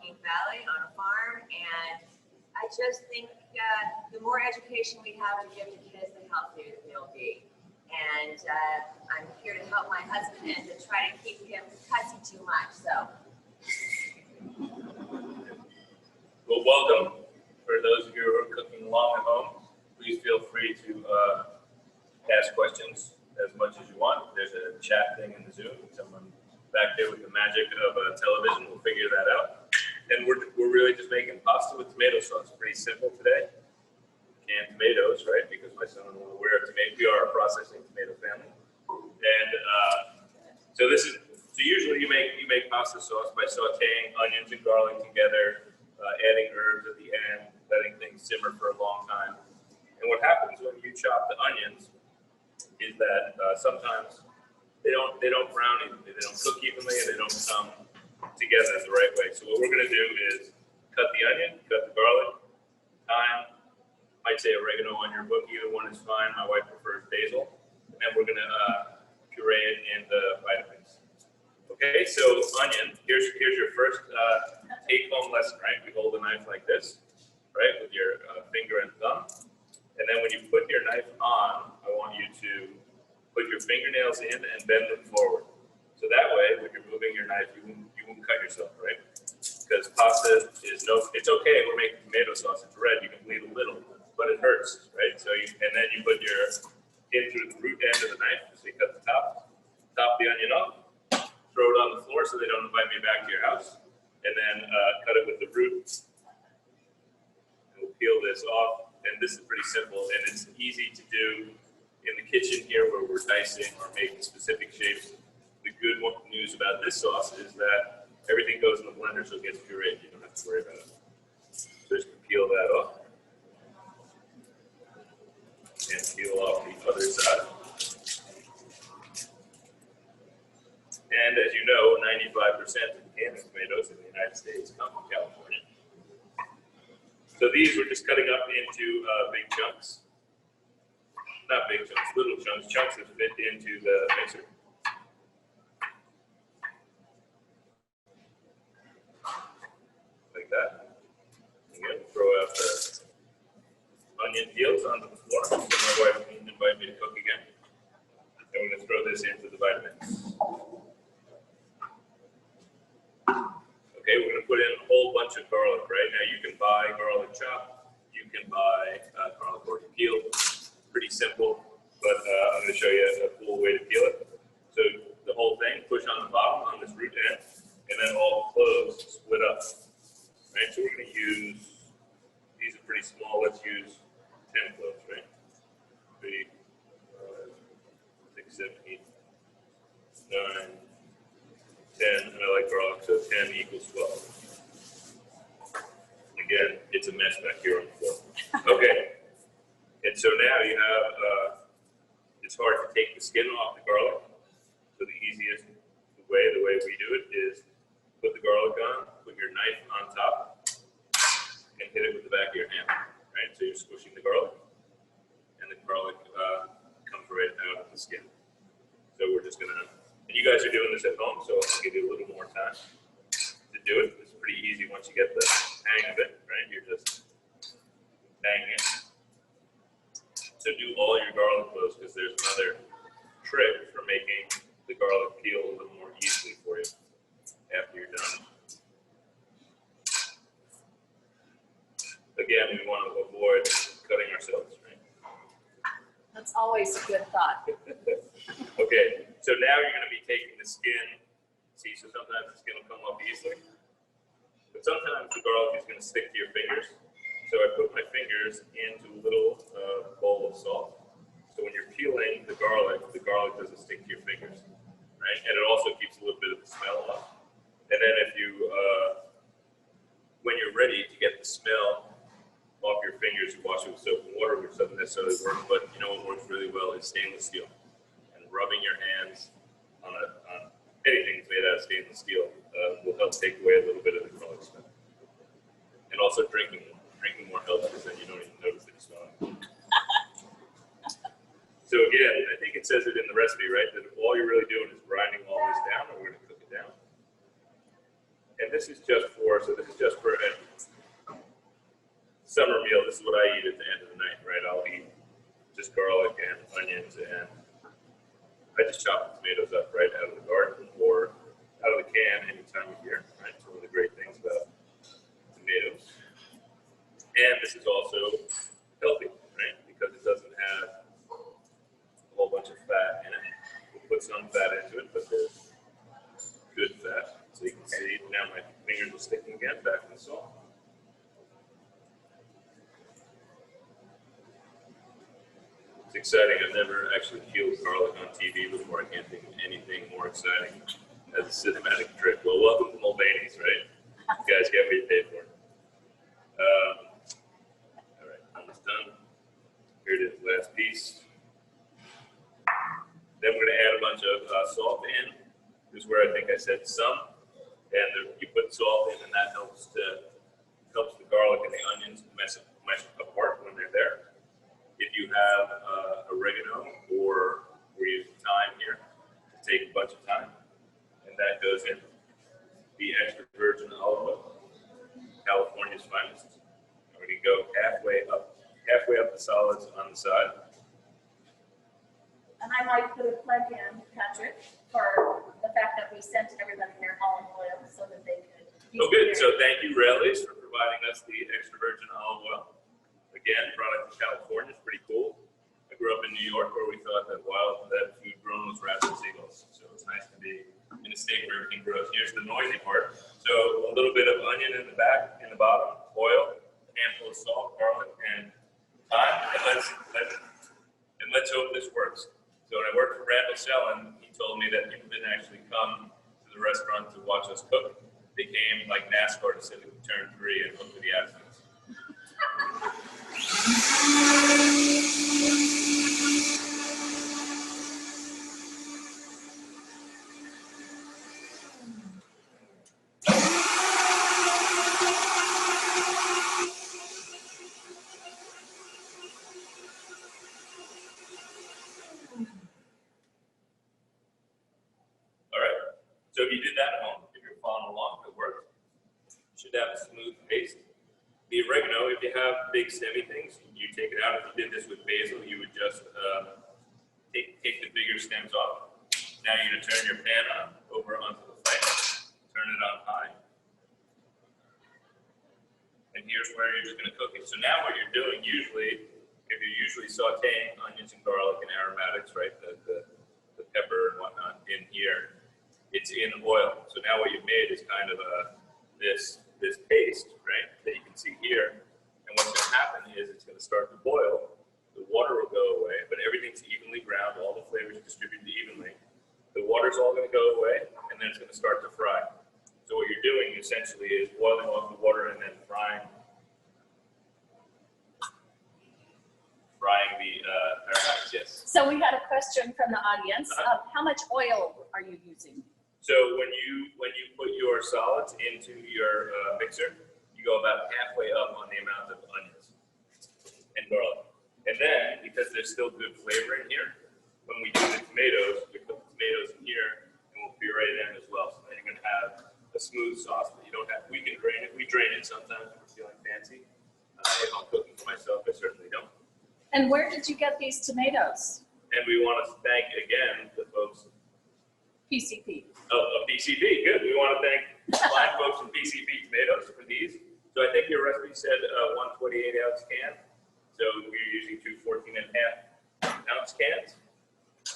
Valley on a farm, and I just think the more education we have to give to kids, the healthier they'll be. And I'm here to help my husband and to try to keep him cussing too much. So, well, welcome. For those of you who are cooking along at home, please feel free to ask questions as much as you want. There's a chat thing in the Zoom. Someone back there with the magic of a television will figure that out. And we're really just making pasta with tomato sauce. Pretty simple today. Canned tomatoes, right? Because my son-in-law aware of tomato. We are a processing tomato family. And so usually you make pasta sauce by sautéing onions and garlic together, adding herbs at the end, letting things simmer for a long time. And what happens when you chop the onions is that sometimes they don't brown evenly, they don't cook evenly, and they don't come together the right way. So what we're going to do is cut the onion, cut the garlic, thyme, might say oregano on your book, either one is fine. My wife prefers basil. And then we're going to puree it in the vitamins. Okay, so onion, here's your first take-home lesson, right? We hold a knife like this, right, with your finger and thumb. And then when you put your knife on, I want you to put your fingernails in and bend them forward. So that way, when you're moving your knife, you won't cut yourself, right? Because pasta it's okay, we're making tomato sauce, it's red, you can bleed a little, but it hurts, right? So and then you put your in through the root end of the knife, so you cut the top the onion up, throw it on the floor so they don't invite me back to your house, and then cut it with the root. And we'll peel this off, and this is pretty simple, and it's easy to do in the kitchen here where we're dicing or making specific shapes. The good news about this sauce is that everything goes in the blender, so it gets pureed. You don't have to worry about it. So just peel that off. And peel off the other side. And as you know, 95% of the canned tomatoes in the United States come from California. So these we're just cutting up into big chunks. Not big chunks, little chunks that fit into the mixer. Like that. Again, throw out the onion peels onto the floor. So my wife can invite me to cook again. And we're going to throw this into the vitamins. Okay, we're going to put in a whole bunch of garlic. Right now, you can buy garlic chopped. You can buy garlic already peeled. Pretty simple, but I'm going to show you a cool way to peel it. So the whole thing, push on the bottom on this root end, and then all cloves split up. Right, so we're going to use, these are pretty small, let's use 10 cloves, right? 3, 6, 7, 8, 9, 10, and I like garlic, so 10 equals 12. Again, it's a mess back here on the floor. Okay, and so now you have, it's hard to take the skin off the garlic, so the easiest way, the way we do it is put the garlic on, put your knife on top, and hit it with the back of your hand, right? So you're squishing the garlic, and the garlic comes right out of the skin. So we're just gonna, and you guys are doing this at home, so I'll give you a little more time to do it. It's pretty easy once you get the hang of it, right? You're just banging it. So do all your garlic cloves, because there's another trick for making the garlic peel a little more easily for you after you're done. Again, we want to avoid cutting ourselves, right? That's always a good thought. Okay, so now you're going to be taking the skin. See, so sometimes the skin will come off easily, but sometimes the garlic is going to stick to your fingers. So I put my fingers into a little bowl of salt. So when you're peeling the garlic doesn't stick to your fingers, right? And it also keeps a little bit of the smell off. And then if you, when you're ready to get the smell off your fingers, you wash it with soap and water, which doesn't necessarily work, but you know what works really well is stainless steel. And rubbing your hands on anything that's made out of stainless steel will help take away a little bit of the garlic smell. And also drinking more helps, because then you don't even notice that you smell it. So again, I think it says it in the recipe, right? That all you're really doing is grinding all this down, and we're going to cook it down. And and this is just for a summer meal. This is what I eat at the end of the night, right? I'll eat just garlic and onions, and I just chop the tomatoes up right out of the garden or out of the can any time of year, right? It's one of the great things about tomatoes. And this is also healthy, right? Because it doesn't have a whole bunch of fat in it. We'll put some fat into it, but there's good fat. So you can see now my fingers are sticking again back in the salt. It's exciting. I've never actually peeled garlic on TV before. I can't think of anything more exciting as a cinematic trick. Well, welcome to Mulvaney's, right? You guys get what you paid for. All right, almost done. Here it is, last piece. Then we're going to add a bunch of salt in. This is where I think I said some. And you put salt in, and that helps the garlic and the onions mesh apart when they're there. If you have oregano, or we're using thyme here to take a bunch of time, and that goes in. The extra virgin olive oil, California's finest. We're going to go halfway up the solids on the side. And I might put a plug in, Patrick, for the fact that we sent everybody their olive oil so that they could. Oh, good. So thank you, Rallies, for providing us the extra virgin olive oil. Again, product from California is pretty cool. I grew up in New York where we thought that that food grown was rats and seagulls. So it's nice to be in a state where everything grows. Here's the noisy part. So a little bit of onion in the back, in the bottom, oil, a handful of salt, garlic, and thyme. And let's hope this works. So when I worked for Randall Sellin, he told me that people didn't actually come to the restaurant to watch us cook. They came like NASCAR to sit in turn 3 and look for the accidents. All right. So if you did that at home, if you're following along, it worked. You should have a smooth paste. The oregano, if you have big stemmy things, you take it out. If you did this with basil, you would just take the bigger stems off. Now you're going to turn your pan on over onto the flame. Turn it on high. And here's where you're just going to cook it. So now what you're doing usually, if you're usually sauteing onions and garlic and aromatics, right, the pepper and whatnot in here, it's in oil. So now what you've made is kind of this paste, right, that you can see here. And what's going to happen is it's going to start to boil. The water will go away, but everything's evenly browned. All the flavors distributed evenly. The water's all going to go away, and then it's going to start to fry. So what you're doing essentially is boiling off the water and then frying the aromatics. Yes. So we had a question from the audience. How much oil are you using? So when you put your solids into your mixer, you go about halfway up on the amount of onions and garlic. And then, because there's still good flavor in here, when we do the tomatoes, we put the tomatoes in here and we'll puree them as well. So then you're going to have a smooth sauce that you don't have. We can drain it. We drain it sometimes if we're feeling fancy. If I'm cooking for myself, I certainly don't. And where did you get these tomatoes? And we want to thank again the folks. PCP. Oh, PCP, good. We want to thank fine folks from PCP Tomatoes for these. So I think your recipe said 128-ounce can. So we're using 2 14.5-ounce cans,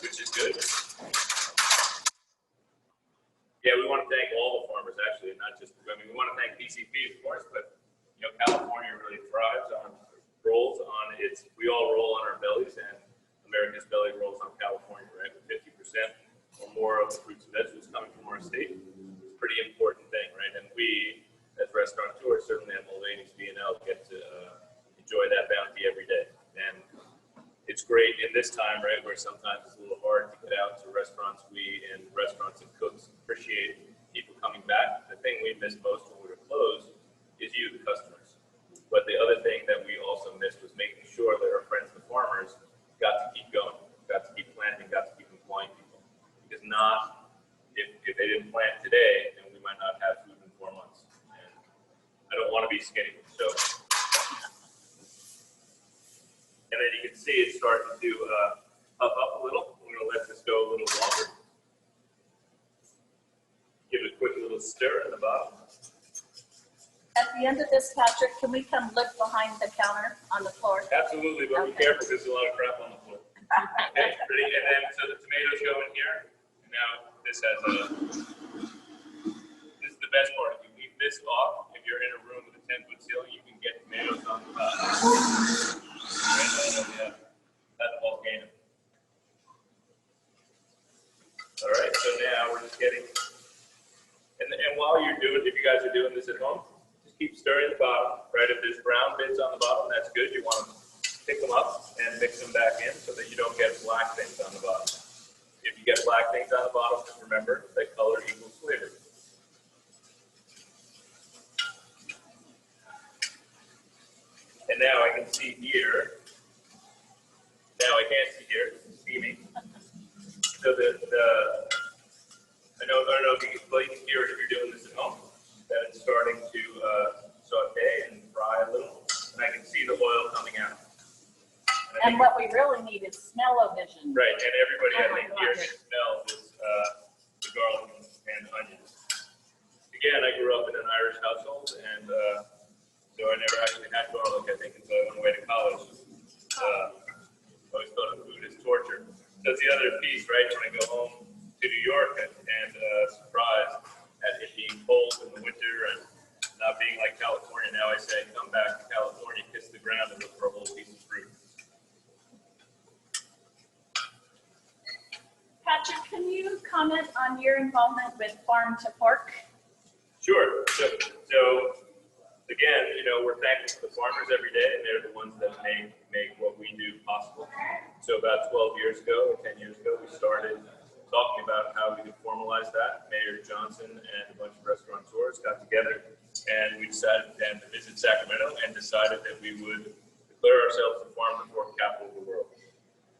which is good. Yeah, we want to thank all the farmers, actually, not just, I mean, we want to thank PCP, of course, but, you know, California really thrives on, rolls on its, we all roll on our bellies, and America's belly rolls on California, right? With 50% or more of the fruits and vegetables coming from our state. It's a pretty important thing, right? And we, as restaurateurs, certainly at Mulvaney's B&L, get to enjoy that bounty every day. And it's great in this time, right, where sometimes it's a little hard to get out to restaurants. We and restaurants and cooks appreciate people coming back. The thing we miss most when we were closed is you, the customers. But the other thing that we also missed was making sure that our friends, the farmers, got to keep going, got to keep planting, got to keep employing people. Because if they didn't plant today, then we might not have food in 4 months. be skinny. So, and then you can see it's starting to puff up a little. We're gonna let this go a little longer. Give it a quick little stir in the bottom. At the end of this, Patrick, can we come look behind the counter on the floor? Absolutely, but be careful because there's a lot of crap on the floor. Okay, ready? And then, so the tomatoes go in here. And now this has this is the best part. If you leave this off, if you're in a room with a 10-foot ceiling, you can get tomatoes on the top. Right? That's a volcano. All right, so now we're just getting, and while you're doing, if you guys are doing this at home, just keep stirring the bottom, right? If there's brown bits on the bottom, that's good. You want to pick them up and mix them back in so that you don't get black things on the bottom. If you get black things on the bottom, just remember that color equals flavor. And now I can see here, now I can't see here, it's steaming. So I don't know if you can hear it if you're doing this at home, that it's starting to saute and fry a little, and I can see the oil coming out. And what we really need is smell-o-vision. Right, and everybody I think here can smell this, the garlic and onions. Again, I grew up in an Irish household, and so I never actually had garlic, I think, until I went away to college. I always thought of food as torture. That's the other piece, right? When I go home to New York and surprised at it being cold in the winter and not being like California, now I say, come back to California, kiss the ground, and look for a whole piece of fruit. Patrick, can you comment on your involvement with Farm to Fork? Sure. So again, we're thankful to the farmers every day, and they're the ones that make what we do possible. So about 12 years ago, or 10 years ago, we started talking about how we could formalize that. Mayor Johnson and a bunch of restaurateurs got together, and we decided then to visit Sacramento and decided that we would declare ourselves the Farm to Fork capital of the world.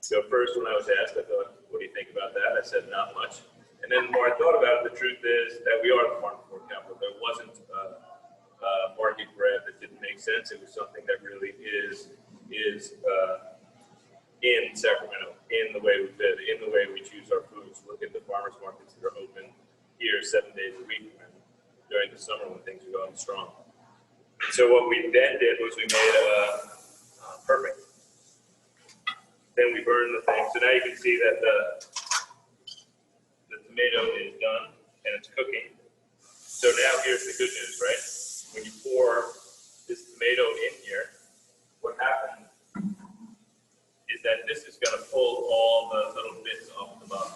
So first, when I was asked, I thought, what do you think about that? I said, not much. And then the more I thought about it, the truth is that we are the Farm to Fork capital. There wasn't market bread that didn't make sense. It was something that really is in Sacramento, in the way we live, in the way we choose our foods. Look at the farmers markets that are open here 7 days a week during the summer when things are going strong. So what we then did was we made perfect. Then we burned the thing. So now you can see that the tomato is done and it's cooking. So now here's the good news, right? When you pour this tomato in here, what happens is that this is going to pull all the little bits off the bottom,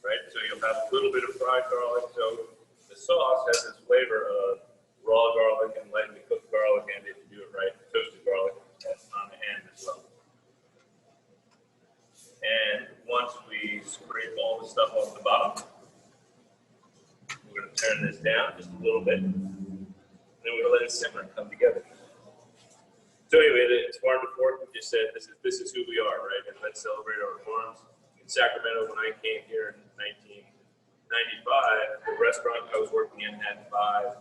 right? So you'll have a little bit of fried garlic. So the sauce has this flavor of raw garlic and lightly cooked garlic, and if you do it right, toasted garlic that's on the end as well. And once we scrape all the stuff off the bottom, we're going to turn this down just a little bit. And then we're going to let it simmer and come together. So anyway, it's Farm to Fork. We just said this is who we are, right? And let's celebrate our farms. In Sacramento, when I came here in 1995, the restaurant I was working in had 5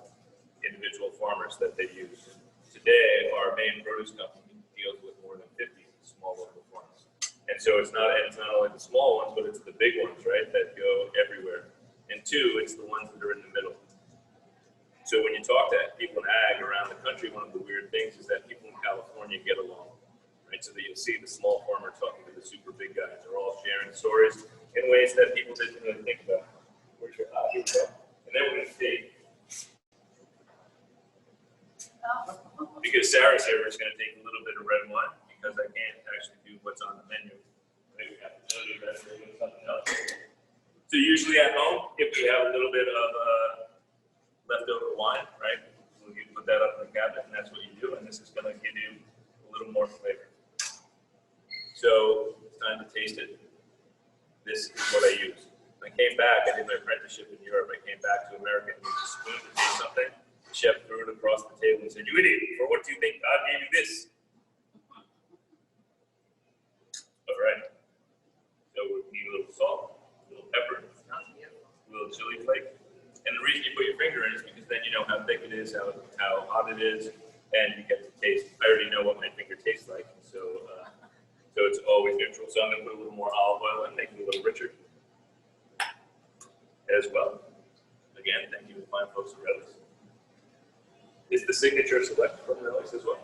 individual farmers that they used. Today, our main produce company deals with more than 50 small local farms. And so it's not only the small ones, but it's the big ones, right, that go everywhere. And 2, it's the ones that are in the middle. So when you talk to people in ag around the country, one of the weird things is that people in California get along, right? So that you'll see the small farmer talking to the super big guys. They're all sharing stories in ways that people didn't really think about. Where's your here we go. And then we're going to see, because Sarah's here, we're just going to take a little bit of red wine because I can't actually do what's on the menu. Maybe we have to tell you that we're doing something else. So usually at home, if we have a little bit of leftover wine, right? So you put that up in the cabinet, and that's what you do. And this is going to give you a little more flavor. So it's time to taste it. This is what I use. When I came back, I did my apprenticeship in Europe. I came back to America and used a spoon to taste something. The chef threw it across the table and said, "You idiot! For what do you think God gave you this?" All right. So we need a little salt, a little pepper, a little chili flake. And the reason you put your finger in is because then you know how thick it is, how hot it is, and you get to taste. I already know what my finger tastes like, so it's always neutral. So I'm gonna put a little more olive oil and make it a little richer as well. Again, thank you to the fine folks at Relish. Is the signature select from Relish as well?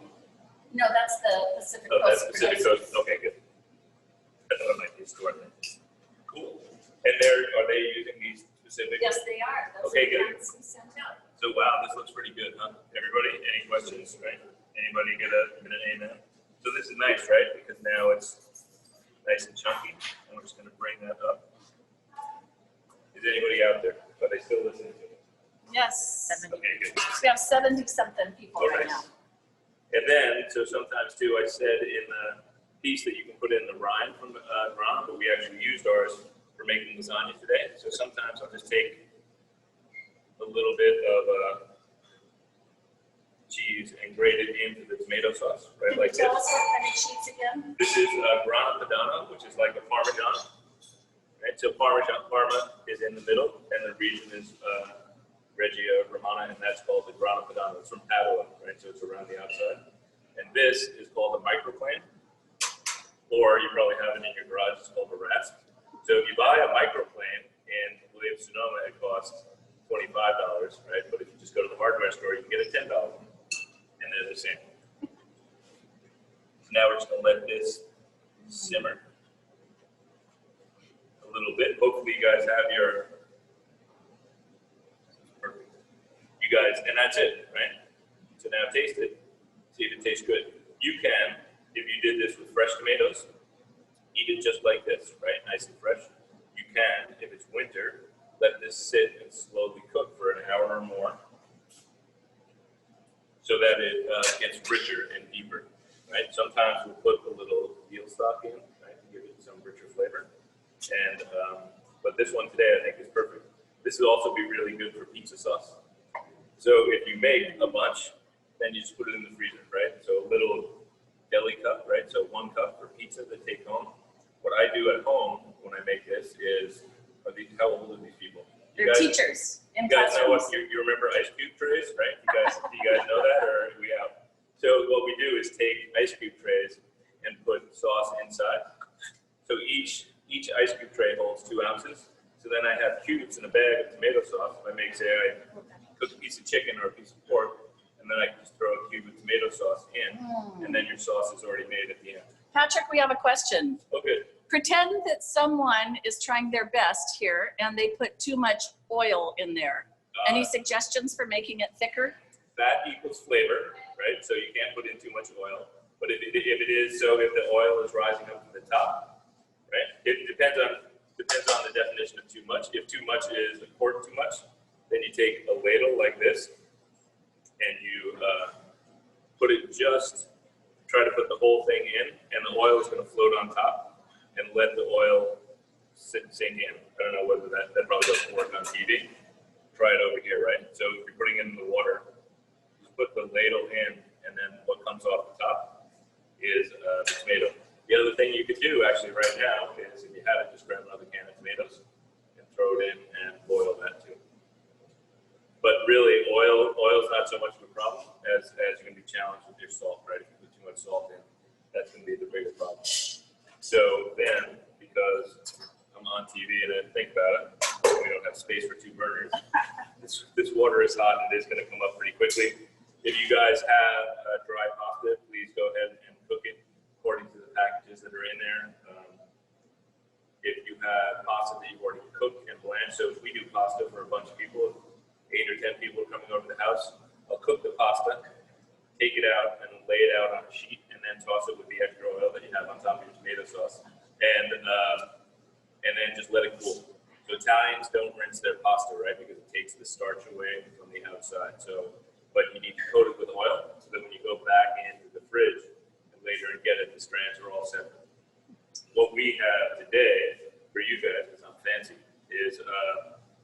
No, that's the Pacific Oh, that's Coast. Pacific producers. Coast. Okay, good. I thought it might be a store then. Cool. And are they using these specific? Yes, they are. Those Okay, are the good. ones we sent out. So wow, this looks pretty good, huh? Everybody, any questions, right? Anybody get an amen? So this is nice, right? Because now it's nice and chunky, and we're just gonna bring that up. Is anybody out there? Are they still listening to me? Yes. Okay, good. We have 70-something people Oh, right nice. now. And then, so sometimes too, I said in the piece that you can put in the rind from the grana, but we actually used ours for making lasagna today. So sometimes I'll just take a little bit of cheese and grate it into the tomato sauce, right, Can like you tell this. us what kind of cheese again? This is grana padano, which is like a Parmesan. Right, so Parma is in the middle, and the region is Reggio Romana, and that's called the grana padano. It's from Padua, right? So it's around the outside. And this is called a microplane, or you probably have it in your garage. It's called a rasp. So if you buy a microplane in Williams Sonoma, it costs $25, right? But if you just go to the hardware store, you can get a $10 one, and they're the same. So now we're just gonna let this simmer a little bit. Hopefully, you guys have your perfect. You guys, and that's it, right? So now taste it. See if it tastes good. You can, if you did this with fresh tomatoes, eat it just like this, right? Nice and fresh. You can, if it's winter, let this sit and slowly cook for an hour or more so that it gets richer and deeper, right? Sometimes we'll put a little veal stock in, right, to give it some richer flavor. And, but this one today I think is perfect. This will also be really good for pizza sauce. So if you make a bunch, then you just put it in the freezer, right? So a little deli cup, right? So 1 cup for pizza to take home. What I do at home when I make this is, how old are these people? They're teachers in You guys know classrooms. what, you remember ice cube trays, right? Do you guys know that, or are we out? So what we do is take ice cube trays and put sauce inside. So each ice cube tray holds 2 ounces. So then I have cubes in a bag of tomato sauce. If I make, say, I cook a piece of chicken or a piece of pork, and then I can just throw a cube of tomato sauce in, and then your sauce is already made at the end. Patrick, we have a question. Oh, good. Pretend that someone is trying their best here and they put too much oil in there. Any suggestions for making it thicker? Fat equals flavor, right? So you can't put in too much oil. But if it is, so if the oil is rising up to the top, right? It depends on the definition of too much. If too much is a quart too much, then you take a ladle like this and you put it try to put the whole thing in, and the oil is going to float on top and let the oil sink in. I don't know whether that probably doesn't work on TV. Try it over here, right? So if you're putting it in the water, just put the ladle in, and then what comes off the top is the tomato. The other thing you could do actually right now is, if you have it, just grab another can of tomatoes and throw it in and boil that too. But really, oil's not so much of a problem as you're going to be challenged with your salt, right? If you put too much salt in, that's going to be the bigger problem. So then, because I'm on TV and I think about it, we don't have space for 2 burners. This water is hot and it is going to come up pretty quickly. If you guys have dry pasta, please go ahead and cook it according to the packages that are in there. If you have pasta that you've already cooked and blanched, so if we do pasta for a bunch of people, 8 or 10 people are coming over to the house, I'll cook the pasta, take it out and lay it out on a sheet, and then toss it with the extra oil that you have on top of your tomato sauce, and then just let it cool. So Italians don't rinse their pasta, right, because it takes the starch away from the outside. So, but you need to coat it with oil so that when you go back into the fridge and later and get it, the strands are all separate. What we have today for you guys, because I'm fancy, is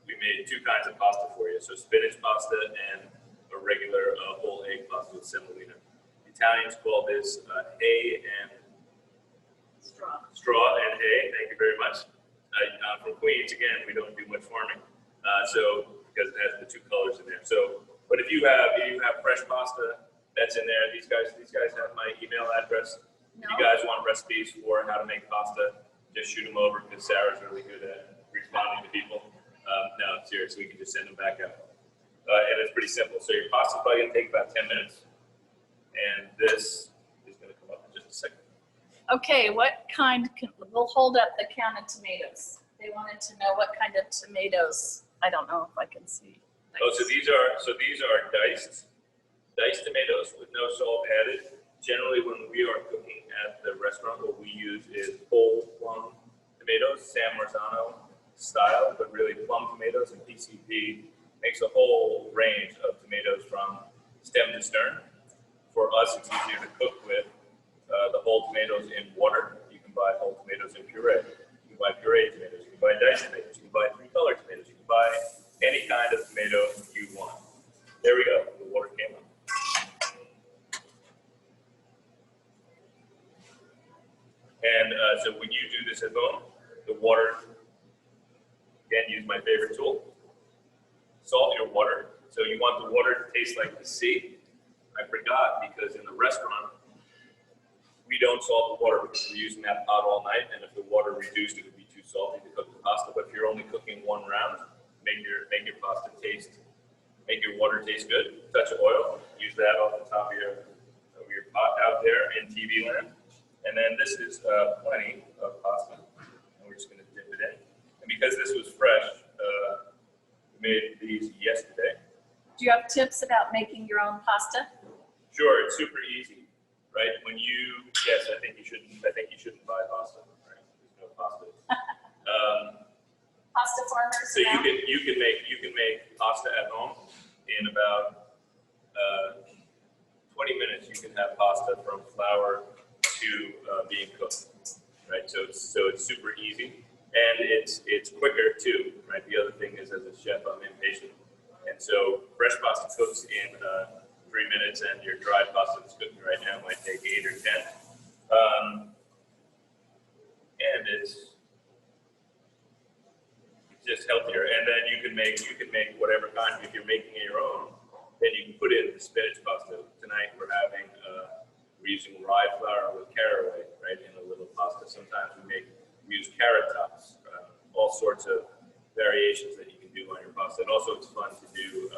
we made 2 kinds of pasta for you. So spinach pasta and a regular whole egg pasta with semolina. The Italians call this hay and straw and hay. Thank you very much. From Queens, again, we don't do much farming, so because it has the 2 colors in there. So, but if you have fresh pasta, That's in there. These guys have my email address. No? If you guys want recipes for how to make pasta, just shoot them over because Sarah's really good at responding to people. No, seriously, we can just send them back out. And it's pretty simple. So your pasta's probably gonna take about 10 minutes. And this is gonna come up in just a second. Okay, we'll hold up the can of tomatoes. They wanted to know what kind of tomatoes. I don't know if I can see. Oh, so these are diced tomatoes with no salt added. Generally, when we are cooking at the restaurant, what we use is whole plum tomatoes, San Marzano style, but really plum tomatoes, and PCP makes a whole range of tomatoes from stem to stern. For us, it's easier to cook with the whole tomatoes in water. You can buy whole tomatoes in puree. You can buy pureed tomatoes. You can buy diced tomatoes. You can buy three-color tomatoes. You can buy any kind of tomato you want. There we go. The water came up. And so when you do this at home, the water, again, use my favorite tool. Salt your water. So you want the water to taste like the sea. I forgot because in the restaurant, we don't salt the water because we're using that pot all night. And if the water reduced, it would be too salty to cook the pasta. But if you're only cooking one round, make your pasta taste, make your water taste good. Touch of oil. Use that off the top of your pot out there in TV land. And then this is plenty of pasta. And we're just going to dip it in. And because this was fresh, we made these yesterday. Do you have tips about making your own pasta? Sure, it's super easy, right? Yes, I think you shouldn't buy pasta, right? There's no pasta. Pasta farmers. So you can make pasta at home in about 20 minutes. You can have pasta from flour to being cooked, right? So it's super easy, and it's quicker too, right? The other thing is, as a chef, I'm impatient, and so fresh pasta cooks in 3 minutes, and your dried pasta that's cooking right now might take 8 or 10. And it's just healthier. And then you can make whatever kind. If you're making your own, then you can put in the spinach pasta. Tonight we're using rye flour with caraway, right, in a little pasta. Sometimes we use carrot tops, all sorts of variations that you can do on your pasta. And also it's fun to do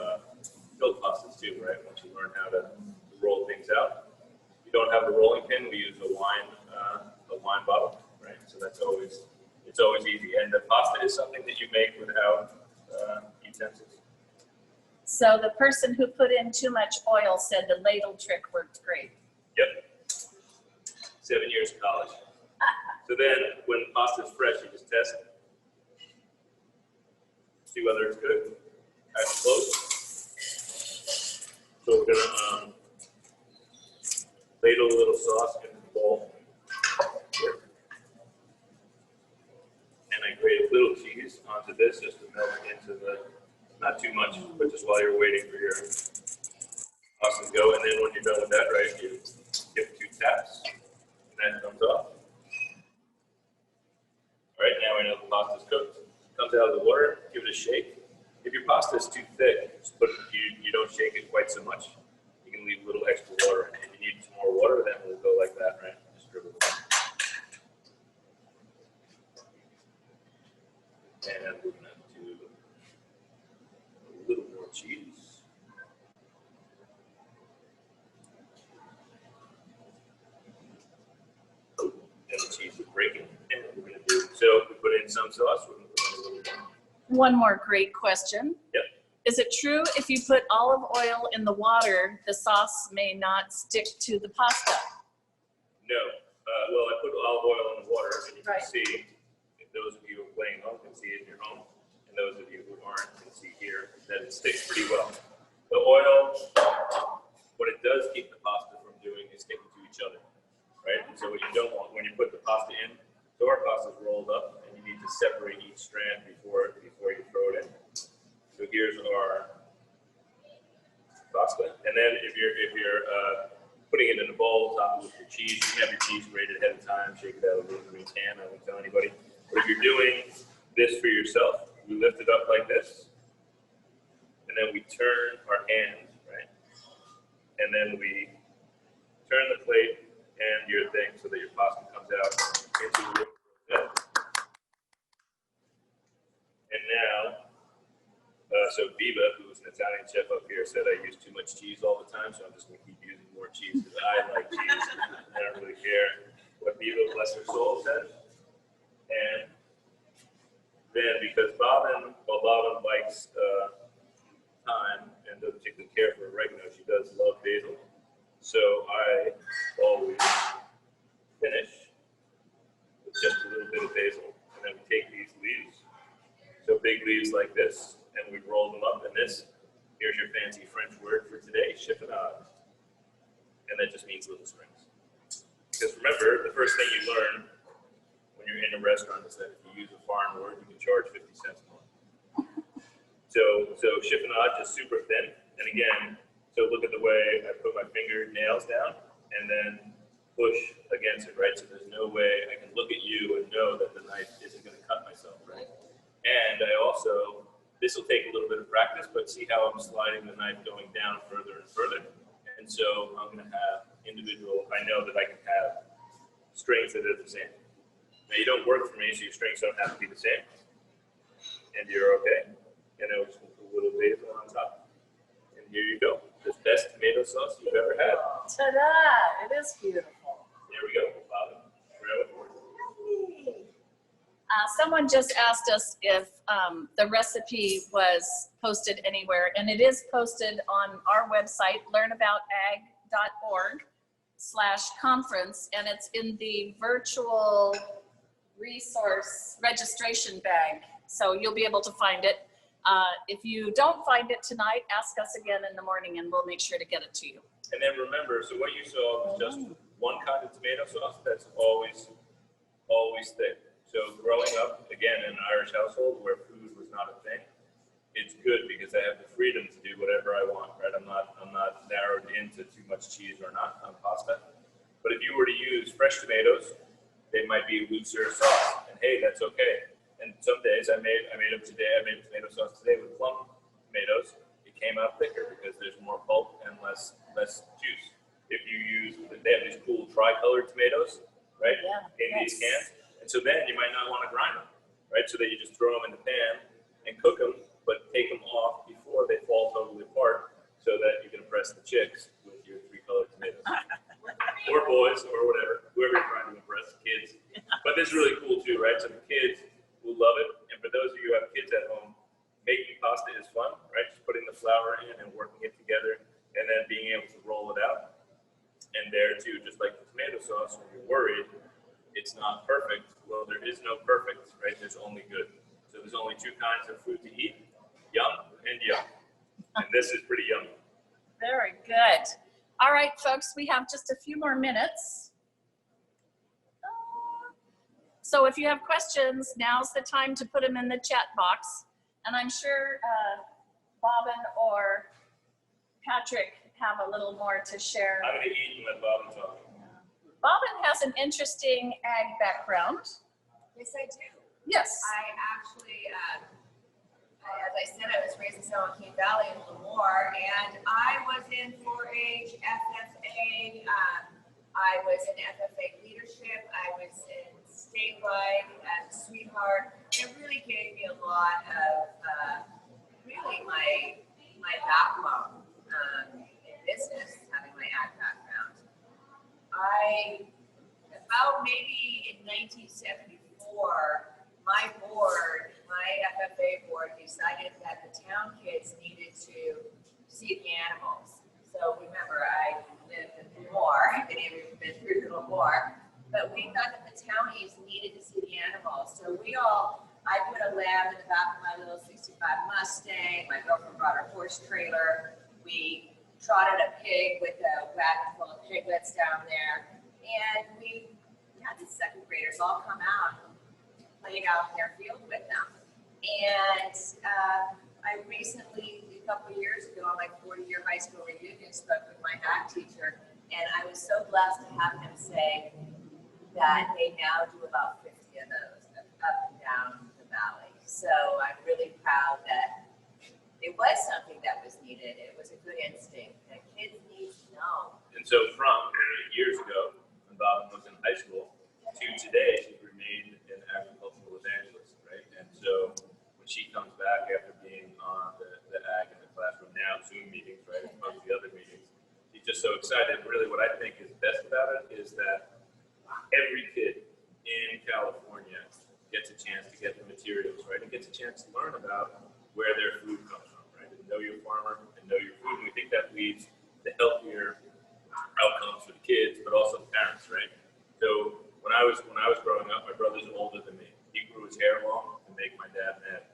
filled pastas too, right? Once you learn how to roll things out. If you don't have a rolling pin, we use a wine bottle, right? So it's always easy. And the pasta is something that you make without utensils. So the person who put in too much oil said the ladle trick worked great. Yep. 7 years of college. So then when pasta is fresh, you just test it. See whether it's good. Eyes closed. So we're gonna ladle a little sauce in the bowl. Here. And I grate a little cheese onto this just to melt into not too much, but just while you're waiting for your pasta to go. And then when you're done with that, right, you give it 2 taps, and then it comes off. All right, now we know the pasta's cooked. Comes out of the water, give it a shake. If your pasta is too thick, just you don't shake it quite so much. You can leave a little extra water in it. If you need some more water, then we'll go like that, right? Just dribble it. And we're going to do a little more cheese. And the cheese is breaking. And we're going to do, so if we put in some sauce, we're going to put in a little more. One more great question. Yep. Is it true if you put olive oil in the water, the sauce may not stick to the pasta? No. Well, I put olive oil in the water, and you can Right. see, if those of you who are playing home can see it in your home, and those of you who aren't can see here, that it sticks pretty well. The oil, what it does keep the pasta from doing is sticking to each other, right? And so what you don't want, when you put the pasta in, so our pasta's rolled up, and you need to separate each strand before you throw it in. So here's our pasta, and then if you're putting it in a bowl, top it with your cheese, you can have your cheese grated ahead of time, shake it out a little bit when you can. I won't tell anybody. But if you're doing this for yourself, we lift it up like this, and then we turn our hand, right? And and then we turn the plate and your thing so that your pasta comes out into the room. And now, so Viva, who's an Italian chef up here, said I use too much cheese all the time, so I'm just going to keep using more cheese because I like cheese. I don't really care what Viva, bless her soul, said. And then because Bobbin likes thyme and doesn't particularly care for oregano, she does love basil. So I always finish with just a little bit of basil. And then we take these leaves, so big leaves like this, and we roll them up in this. Here's your fancy French word for today, chiffonade. And that just means little strings. Because remember, the first thing you learn when you're in a restaurant is that if you use a foreign word, you can charge 50 cents more. So chiffonade is super thin. And again, so look at the way I put my fingernails down and then push against it, right? So there's no way I can look at you and know that the knife isn't going to cut myself, right? And I also, this will take a little bit of practice, but see how I'm sliding the knife going down further and further. And so I'm going to have individual, I know that I can have strings that are the same. Now you don't work for me, so your strings don't have to be the same. And you're okay. And I'll just put a little basil on top. And here you go. The best tomato sauce you've ever had. Ta-da! It is beautiful. There we go. Bob, grab it for you. Someone just asked us if the recipe was posted anywhere, and it is posted on our website, learnaboutag.org/conference, and it's in the virtual resource registration bag. So you'll be able to find it. If you don't find it tonight, ask us again in the morning and we'll make sure to get it to you. And then remember, so what you saw was just one kind of tomato sauce that's always thick. So growing up, again, in an Irish household where food was not a thing, it's good because I have the freedom to do whatever I want, right? I'm not narrowed into too much cheese or not on pasta. But if you were to use fresh tomatoes, they might be looser sauce, and hey, that's okay. And some days I made tomato sauce today with plum tomatoes. It came out thicker because there's more pulp and less juice. If you use, they have these cool tri-colored tomatoes, right? Yeah, in these cans. And so then you might not want to grind them, right? So that you just throw them in the pan and cook them, but take them off before they fall totally apart so that you can impress the chicks with your 3-colored tomatoes. Or boys, or whatever, whoever you're trying to impress, kids. But this is really cool too, right? So the kids will love it. And for those of you who have kids at home, making pasta is fun, right? Just putting the flour in and working it together and then being able to roll it out. And there too, just like the tomato sauce, when you're worried it's not perfect, well, there is no perfect, right? There's only good. So there's only 2 kinds of food to eat, yum and yum. And this is pretty yummy. Very good. All right, folks, we have just a few more minutes. So if you have questions, now's the time to put them in the chat box. And I'm sure Bobbin or Patrick have a little more to share. I'm going to eat and let Bobbin talk. Bobbin has an interesting ag background. Yes, I do. Yes. I actually, as I said, I was raised in San Joaquin Valley in Lemoore, and I was in 4-H, FFA. I was in FFA leadership. I was in statewide as a sweetheart. It really gave me a lot of really my backbone in business, having my ag background. About maybe in 1974, my FFA board decided that the town kids needed to see the animals. So remember, I lived in Lemoore, many of you have been through Lemoore, but we thought that the townies needed to see the animals. So I put a lamb in the back of my little 65 Mustang, my girlfriend brought her horse trailer, we trotted a pig with a wagon full of piglets down there, and we had the 2nd graders all come out and played out in their field with them. And I recently, a couple of years ago, on my 40-year high school reunion, spoke with my ag teacher, and I was so blessed to have him say that they now do about 50 of those up and down the valley. So I'm really proud that it was something that was needed. It was a good instinct that kids need to know meetings, right, among the other meetings. She's just so excited. Really what I think is best about it is that every kid in California gets a chance to get the materials, right, and gets a chance to learn about where their food comes from, right, and know your farmer and know your food. And we think that leads to healthier outcomes for the kids, but also the parents, right? So when I was growing up, my brother's older than me. He grew his hair long to make my dad mad.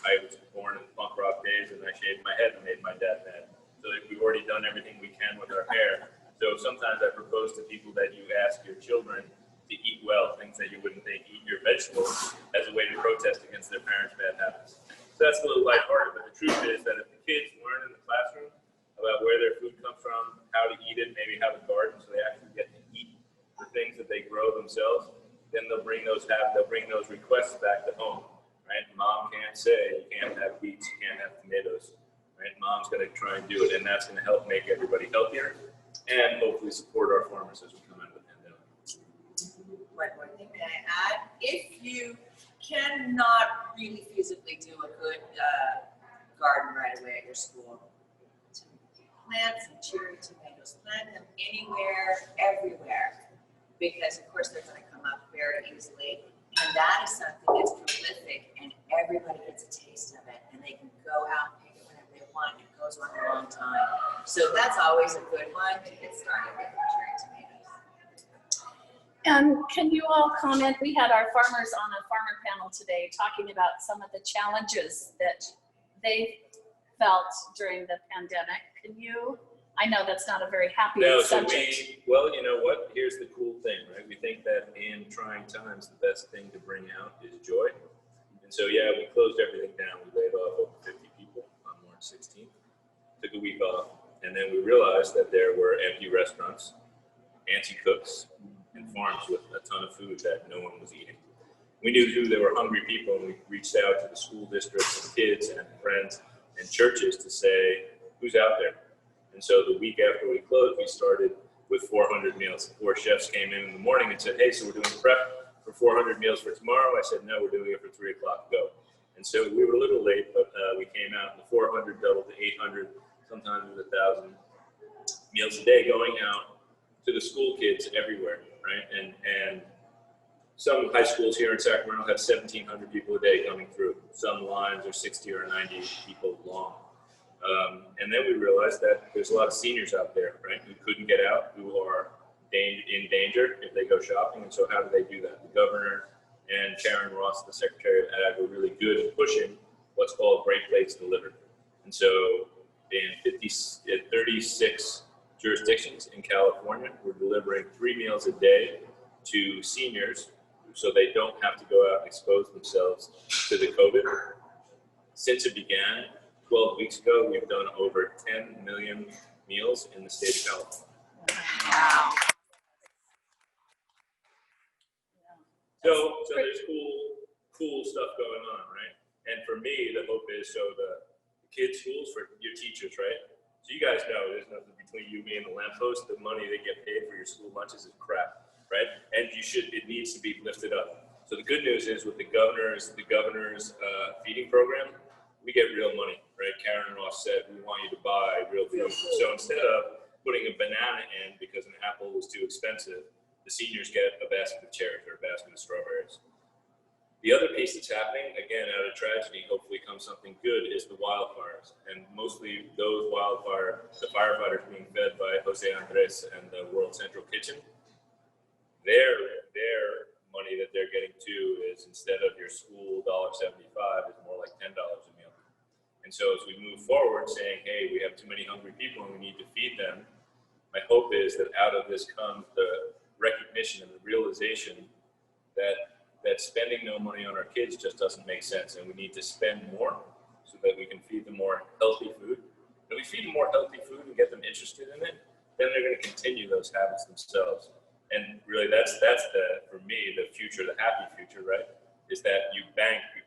I was born in punk rock days, and I shaved my head and made my dad mad. So we've already done everything we can with our hair. So sometimes I propose to people that you ask your children to eat well, things that you wouldn't think, eat your vegetables, as a way to protest against their parents' bad habits. So that's a little lighthearted, but the truth is that if the kids learn in the classroom about where their food comes from, how to eat it, maybe have a garden so they actually get to eat the things that they grow themselves, then they'll bring those requests back to home, right? Mom can't say you can't have beets, you can't have tomatoes, right? Mom's going to try and do it, and that's going to help make everybody healthier and hopefully support our farmers as we come out of the pandemic. One more thing that I add, if you cannot really feasibly do a good garden right away at your school, plant some cherry tomatoes, plant them anywhere, everywhere, because of course they're going to come up very easily, and that is something that's prolific, and everybody gets a taste of it, and they can go out and pick it whenever they want. It goes on a long time, so that's always a good one to get started with, cherry tomatoes. And can you all comment? We had our farmers on a farmer panel today talking about some of the challenges that they felt during the pandemic. Can you? I know that's not a very happy subject. Well, you know what? Here's the cool thing, right? We think that in trying times, the best thing to bring out is joy. And so, yeah, we closed everything down. We laid off over 50 people on March 16th, took a week off, and then we realized that there were empty restaurants, anti cooks, and farms with a ton of food that no one was eating. We knew there were hungry people, and we reached out to the school districts and kids and friends and churches to say, who's out there? And so the week after we closed, we started with 400 meals. 4 chefs came in the morning and said, hey, so we're doing prep for 400 meals for tomorrow. I said, no, we're doing it for 3 o'clock, go. And so we were a little late, but we came out, and the 400 doubled to 800, sometimes it was 1,000 meals a day going out to the school kids everywhere, right? And some high schools here in Sacramento have 1,700 people a day coming through. Some lines are 60 or 90 people long. And then we realized that there's a lot of seniors out there, right, who couldn't get out, who are in danger if they go shopping. And so how do they do that? The governor and Karen Ross, the Secretary of Ag, were really good at pushing what's called Great Plates Delivered. And so in 36 jurisdictions in California, we're delivering 3 meals a day to seniors so they don't have to go out and expose themselves to the COVID. Since it began 12 weeks ago, we've done over 10 million meals in the state of California. Wow. So there's cool stuff going on, right? And for me, the hope is so the kids' schools, for your teachers, right? So you guys know there's nothing between you, me, and the lamppost. The money they get paid for your school lunches is crap, right? And it needs to be lifted up. So the good news is with the governor's feeding program, we get real money, right? Karen Ross said, we want you to buy real food. So instead of putting a banana in because an apple was too expensive, the seniors get a basket of cherries or a basket of strawberries. The other piece that's happening, again, out of tragedy, hopefully comes something good, is the wildfires. And mostly those the firefighters being fed by Jose Andres and the World Central Kitchen, their money that they're getting too is, instead of your school $1.75, is more like $10 a meal. And so as we move forward saying, hey, we have too many hungry people and we need to feed them, my hope is that out of this comes the recognition and the realization that spending no money on our kids just doesn't make sense, and we need to spend more so that we can feed them more healthy food. When we feed them more healthy food and get them interested in it, then they're going to continue those habits themselves. And really, that's for me, the future, the happy future, right? Is that you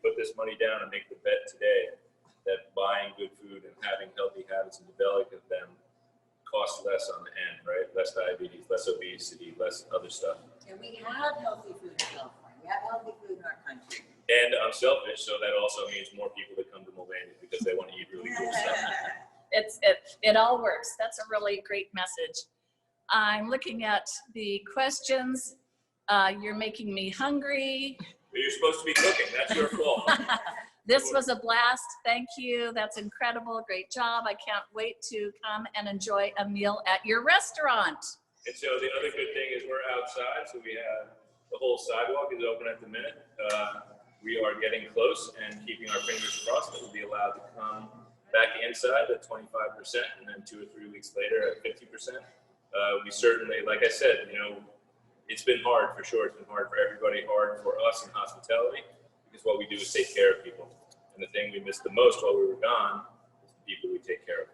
put this money down and make the bet today that buying good food and having healthy habits and developing them costs less on the end, right? Less diabetes, less obesity, less other stuff. And we have healthy food in California. We have healthy food in our country. And I'm selfish, so that also means more people that come to Mulvaney because they want to eat really cool stuff. It all works. That's a really great message. I'm looking at the questions. You're making me hungry. You're supposed to be cooking. That's your fault. This was a blast. Thank you. That's incredible. Great job. I can't wait to come and enjoy a meal at your restaurant. And so the other good thing is we're outside, so we have the whole sidewalk is open at the minute. We are getting close and keeping our fingers crossed that we'll be allowed to come back inside at 25%, and then 2 or 3 weeks later at 50%. We certainly, like I said, it's been hard for sure. It's been hard for everybody, hard for us in hospitality, because what we do is take care of people. And the thing we missed the most while we were gone is the people we take care of.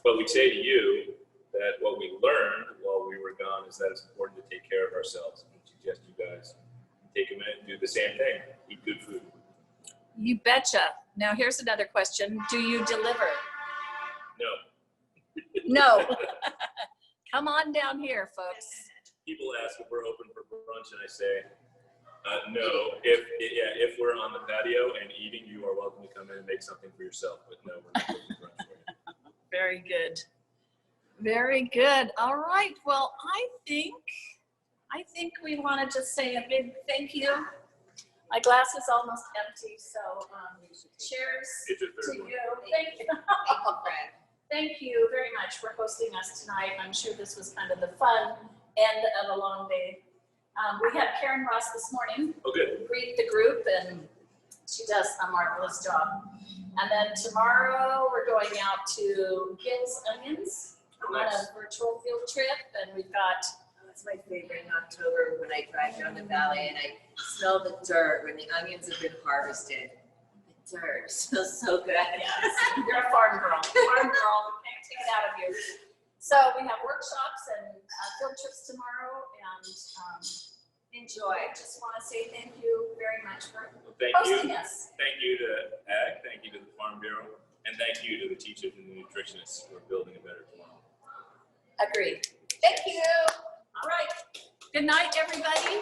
But we say to you that what we learned while we were gone is that it's important to take care of ourselves. And suggest you guys take a minute and do the same thing. Eat good food. You betcha. Now here's another question. Do you deliver? No. No. Come on down here, folks. People ask if we're open for brunch, and I say, no. If we're on the patio and eating, you are welcome to come in and make something for yourself. But no, we're not open for brunch for you. Very good. Very good. All right. Well, I think we want to just say a big thank you. My glass is almost empty, so cheers It's your to third one. you. Thank you. Thank you very much for hosting us tonight. I'm sure this was kind of the fun end of a long day. We had Karen Ross this morning Oh, good. greet the group, and she does a marvelous job. And then tomorrow we're going out to Gill's Onions on a virtual field trip, and we've got That's my favorite in October when I drive down the valley and I smell the dirt when the onions have been harvested. The dirt smells so good. yes, you're a farm girl. Farm girl, can't take it out of you. So we have workshops and field trips tomorrow, and enjoy. Just want to say thank you very much for Well, thank hosting you. us. Thank you to AG. Thank you to the Farm Bureau. And thank you to the teachers and the nutritionists who are building a better tomorrow. Agreed. Thank you. All right. Good night, everybody.